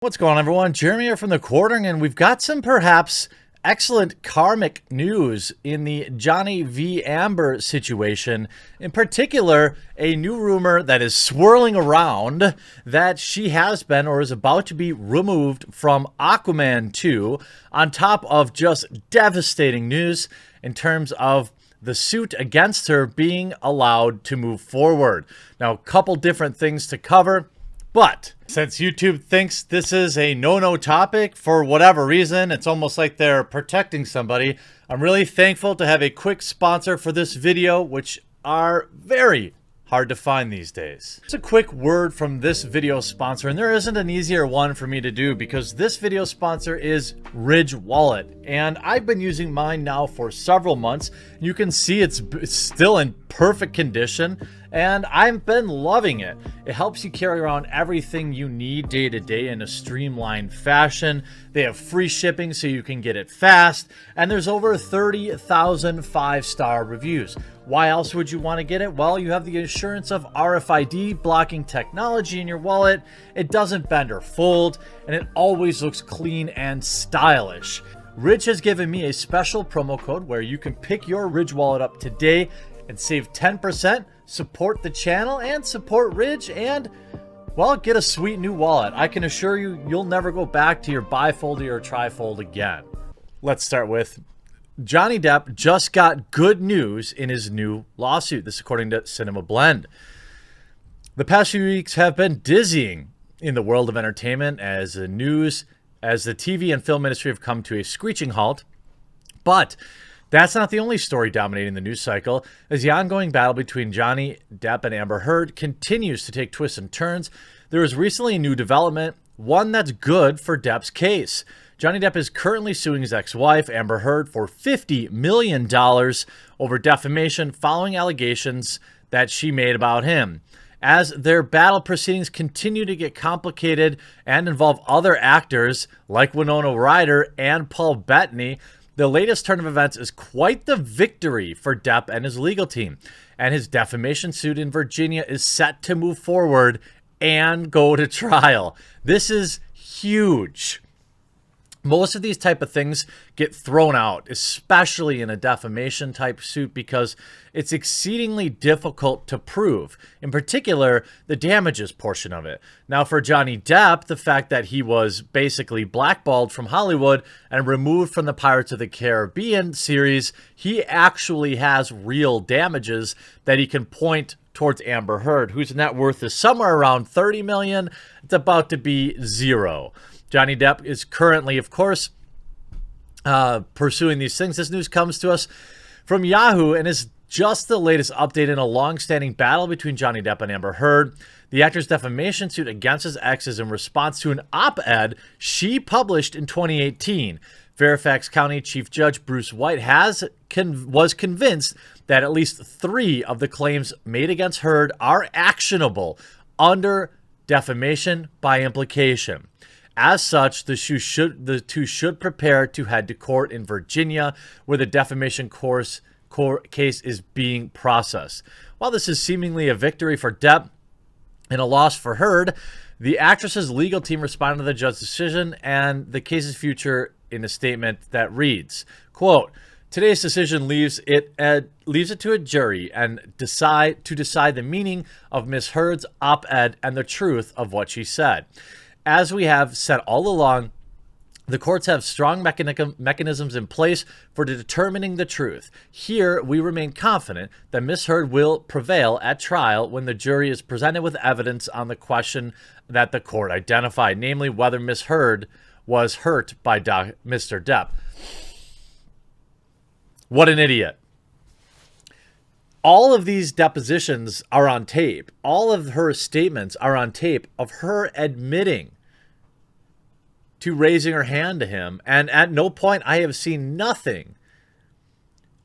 What's going on, everyone? Jeremy here from the Quartering, and we've got some perhaps excellent karmic news in the Johnny v. Amber situation. In particular, a new rumor that is swirling around that she has been or is about to be removed from Aquaman 2, on top of just devastating news in terms of the suit against her being allowed to move forward. Now, a couple different things to cover. But since YouTube thinks this is a no-no topic for whatever reason, it's almost like they're protecting somebody. I'm really thankful to have a quick sponsor for this video, which are very hard to find these days. It's a quick word from this video sponsor, and there isn't an easier one for me to do because this video sponsor is Ridge Wallet, and I've been using mine now for several months. You can see it's still in perfect condition, and I've been loving it. It helps you carry around everything you need day to day in a streamlined fashion. They have free shipping so you can get it fast, and there's over 30,000 5-star reviews. Why else would you want to get it? Well, you have the assurance of RFID blocking technology in your wallet. It doesn't bend or fold, and it always looks clean and stylish. Ridge has given me a special promo code where you can pick your Ridge wallet up today and save 10%, support the channel, and support Ridge, and, well, get a sweet new wallet. I can assure you, you'll never go back to your bifold or your trifold again. Let's start with Johnny Depp just got good news in his new lawsuit. This according to Cinema Blend. The past few weeks have been dizzying in the world of entertainment as the TV and film industry have come to a screeching halt. But that's not the only story dominating the news cycle, as the ongoing battle between Johnny Depp and Amber Heard continues to take twists and turns. There was recently a new development, one that's good for Depp's case. Johnny Depp is currently suing his ex-wife, Amber Heard, for $50 million over defamation following allegations that she made about him. As their battle proceedings continue to get complicated and involve other actors like Winona Ryder and Paul Bettany, the latest turn of events is quite the victory for Depp and his legal team. And his defamation suit in Virginia is set to move forward and go to trial. This is huge. Most of these type of things get thrown out, especially in a defamation type suit, because it's exceedingly difficult to prove, in particular, the damages portion of it. Now, for Johnny Depp, the fact that he was basically blackballed from Hollywood and removed from the Pirates of the Caribbean series, he actually has real damages that he can point towards Amber Heard, whose net worth is somewhere around $30 million. It's about to be zero. Johnny Depp is currently, of course, pursuing these things. This news comes to us from Yahoo and is just the latest update in a long-standing battle between Johnny Depp and Amber Heard. The actor's defamation suit against his ex is in response to an op-ed she published in 2018. Fairfax County Chief Judge Bruce White was convinced that at least 3 of the claims made against Heard are actionable under defamation by implication. As such, the two should prepare to head to court in Virginia, where the defamation case is being processed. While this is seemingly a victory for Depp and a loss for Heard, the actress's legal team responded to the judge's decision and the case's future in a statement that reads, quote, "Today's decision leaves it to a jury and decide the meaning of Ms. Heard's op-ed and the truth of what she said. As we have said all along, the courts have strong mechanisms in place for determining the truth. Here, we remain confident that Ms. Heard will prevail at trial when the jury is presented with evidence on the question that the court identified, namely whether Ms. Heard was hurt by Mr. Depp." What an idiot. All of these depositions are on tape. All of her statements are on tape of her admitting to raising her hand to him. And at no point I have seen nothing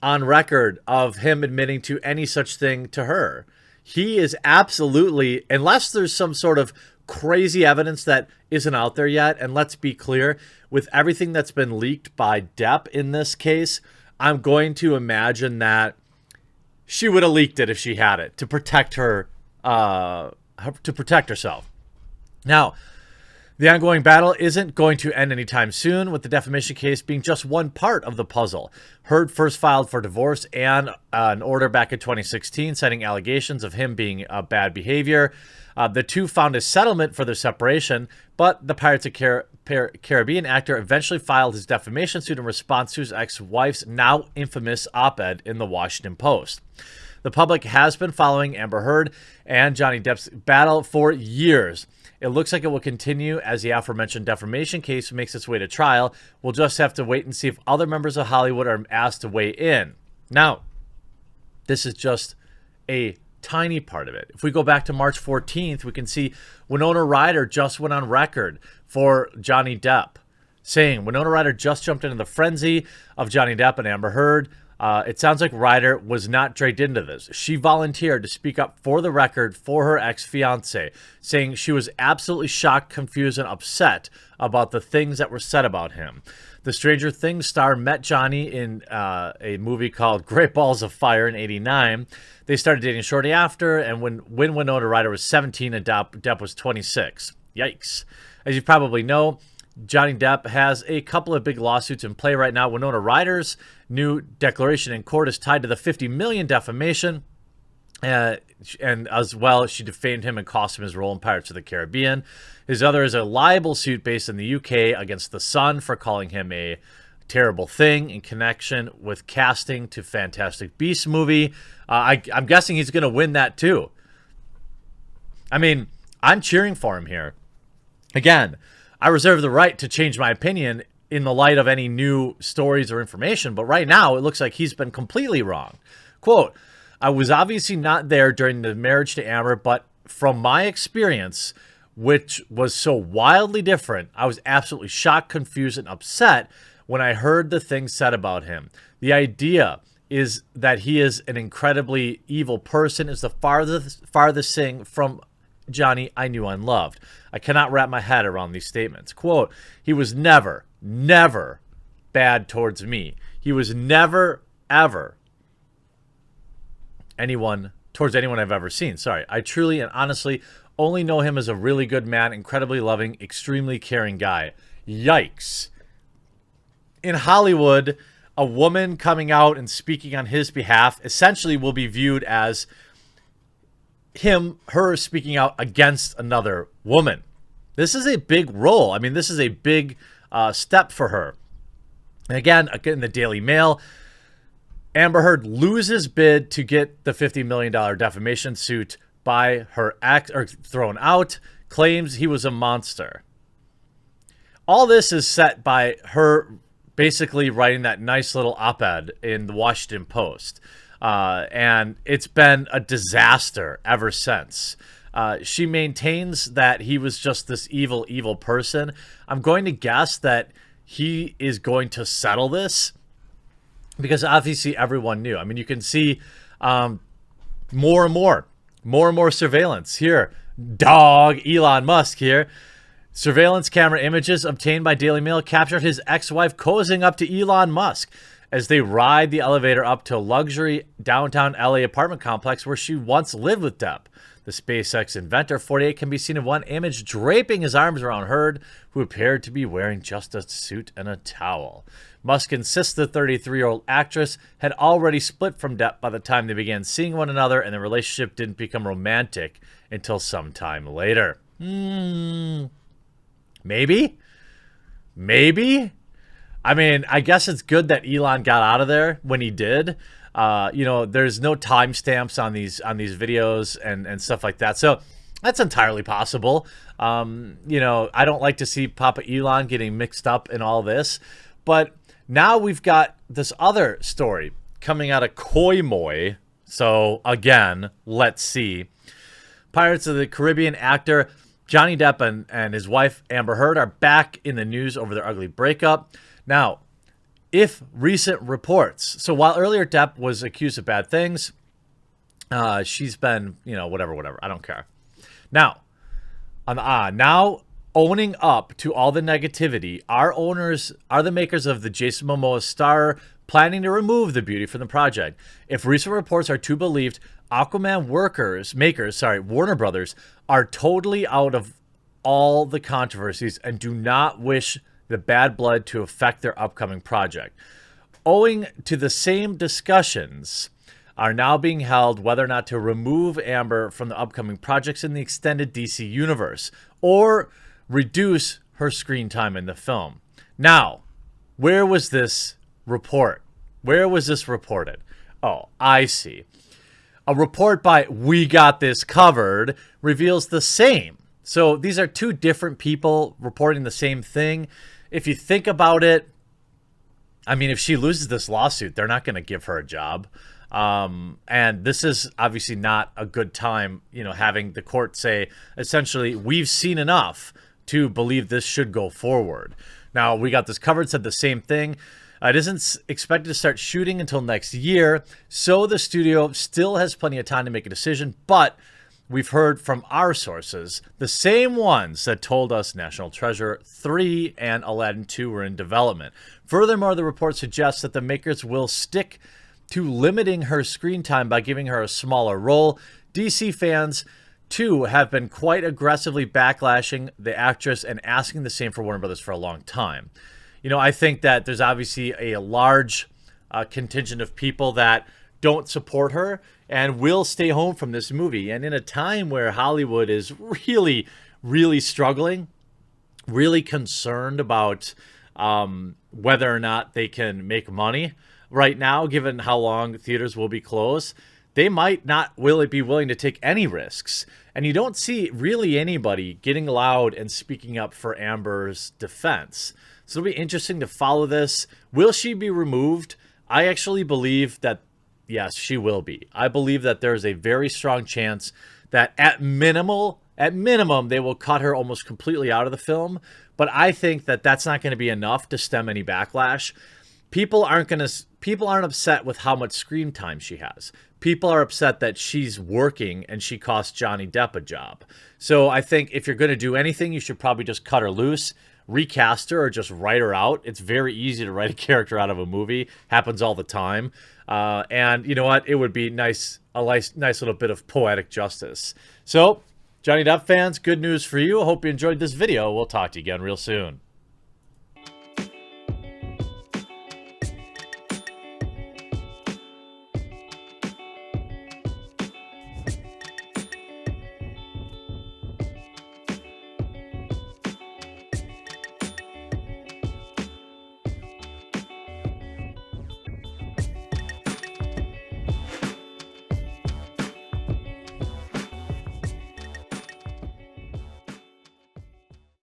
on record of him admitting to any such thing to her. He is absolutely, unless there's some sort of crazy evidence that isn't out there yet, and let's be clear, with everything that's been leaked by Depp in this case, I'm going to imagine that she would have leaked it if she had it to protect herself. Now, The ongoing battle isn't going to end anytime soon, with the defamation case being just one part of the puzzle. Heard first filed for divorce and an order back in 2016, citing allegations of him being bad behavior. The two found a settlement for their separation, but the Pirates of Caribbean actor eventually filed his defamation suit in response to his ex-wife's now infamous op-ed in the Washington Post. The public has been following Amber Heard and Johnny Depp's battle for years. It looks like it will continue as the aforementioned defamation case makes its way to trial. We'll just have to wait and see if other members of Hollywood are asked to weigh in. Now, this is just a tiny part of it. If we go back to March 14th, we can see Winona Ryder just went on record for Johnny Depp, saying Winona Ryder just jumped into the frenzy of Johnny Depp and Amber Heard. It sounds like Ryder was not dragged into this. She volunteered to speak up for the record for her ex-fiance, saying she was absolutely shocked, confused, and upset about the things that were said about him. The Stranger Things star met Johnny in a movie called Great Balls of Fire in '89. They started dating shortly after, and when Winona Ryder was 17 and Depp was 26. Yikes. As you probably know, Johnny Depp has a couple of big lawsuits in play right now. Winona Ryder's new declaration in court is tied to the $50 million defamation. And as well, she defamed him and cost him his role in Pirates of the Caribbean. His other is a libel suit based in the UK against The Sun for calling him a terrible thing in connection with casting to Fantastic Beasts movie. I'm guessing he's going to win that too. I mean, I'm cheering for him here. Again, I reserve the right to change my opinion in the light of any new stories or information, but right now it looks like he's been completely wrong. Quote, I was obviously not there during the marriage to Amber, but from my experience, which was so wildly different, I was absolutely shocked, confused, and upset when I heard the things said about him. The idea is that he is an incredibly evil person is the farthest thing from Johnny I knew and loved. I cannot wrap my head around these statements. Quote, he was never bad towards me. He was never, ever towards anyone I've ever seen. Sorry. I truly and honestly only know him as a really good man, incredibly loving, extremely caring guy. Yikes. In Hollywood, a woman coming out and speaking on his behalf essentially will be viewed as her speaking out against another woman. This is a big role. I mean, this is a big step for her. And again, in the Daily Mail, Amber Heard loses bid to get the $50 million defamation suit by her ex, or thrown out, claims he was a monster. All this is set by her basically writing that nice little op-ed in the Washington Post. And it's been a disaster ever since. She maintains that he was just this evil person. I'm going to guess that he is going to settle this because obviously everyone knew. I mean, you can see more and more surveillance here. Dog Elon Musk here. Surveillance camera images obtained by Daily Mail captured his ex-wife cozying up to Elon Musk as they ride the elevator up to a luxury downtown LA apartment complex where she once lived with Depp. The SpaceX inventor, 48, can be seen in one image draping his arms around Heard, who appeared to be wearing just a suit and a towel. Musk insists the 33-year-old actress had already split from Depp by the time they began seeing one another, and the relationship didn't become romantic until some time later. Maybe? I mean, I guess it's good that Elon got out of there when he did. There's no timestamps on these videos and stuff like that. So that's entirely possible. I don't like to see Papa Elon getting mixed up in all this. But now we've got this other story coming out of Koi Moi. So again, let's see. Pirates of the Caribbean actor Johnny Depp and his wife Amber Heard are back in the news over their ugly breakup. Now, if recent reports, so while earlier Depp was accused of bad things, she's been, whatever, I don't care. Now, now owning up to all the negativity, are the makers of the Jason Momoa star planning to remove the beauty from the project. If recent reports are to be believed, Aquaman makers, Warner Brothers, are totally out of all the controversies and do not wish the bad blood to affect their upcoming project. Owing to the same discussions are now being held whether or not to remove Amber from the upcoming projects in the extended DC universe or reduce her screen time in the film. Now, where was this report? Where was this reported? Oh, I see. A report by We Got This Covered reveals the same. So these are two different people reporting the same thing. If you think about it, I mean, if she loses this lawsuit, they're not going to give her a job. And this is obviously not a good time, having the court say, essentially, we've seen enough to believe this should go forward. Now, We Got This Covered said the same thing. It isn't expected to start shooting until next year, so the studio still has plenty of time to make a decision, but we've heard from our sources, the same ones that told us National Treasure 3 and Aladdin 2 were in development. Furthermore, the report suggests that the makers will stick to limiting her screen time by giving her a smaller role. DC fans, too, have been quite aggressively backlashing the actress and asking the same for Warner Brothers for a long time. I think that there's obviously a large contingent of people that don't support her and will stay home from this movie. And in a time where Hollywood is really, really struggling, really concerned about whether or not they can make money right now, given how long theaters will be closed, they might not be willing to take any risks. And you don't see really anybody getting loud and speaking up for Amber's defense. So it'll be interesting to follow this. Will she be removed? I actually believe that, yes, she will be. I believe that there's a very strong chance that at minimum, they will cut her almost completely out of the film. But I think that that's not going to be enough to stem any backlash. People aren't upset with how much screen time she has. People are upset that she's working and she cost Johnny Depp a job. So I think if you're going to do anything, you should probably just cut her loose, recast her, or just write her out. It's very easy to write a character out of a movie. Happens all the time. And you know what? It would be a nice little bit of poetic justice. So, Johnny Depp fans, good news for you. I hope you enjoyed this video. We'll talk to you again real soon.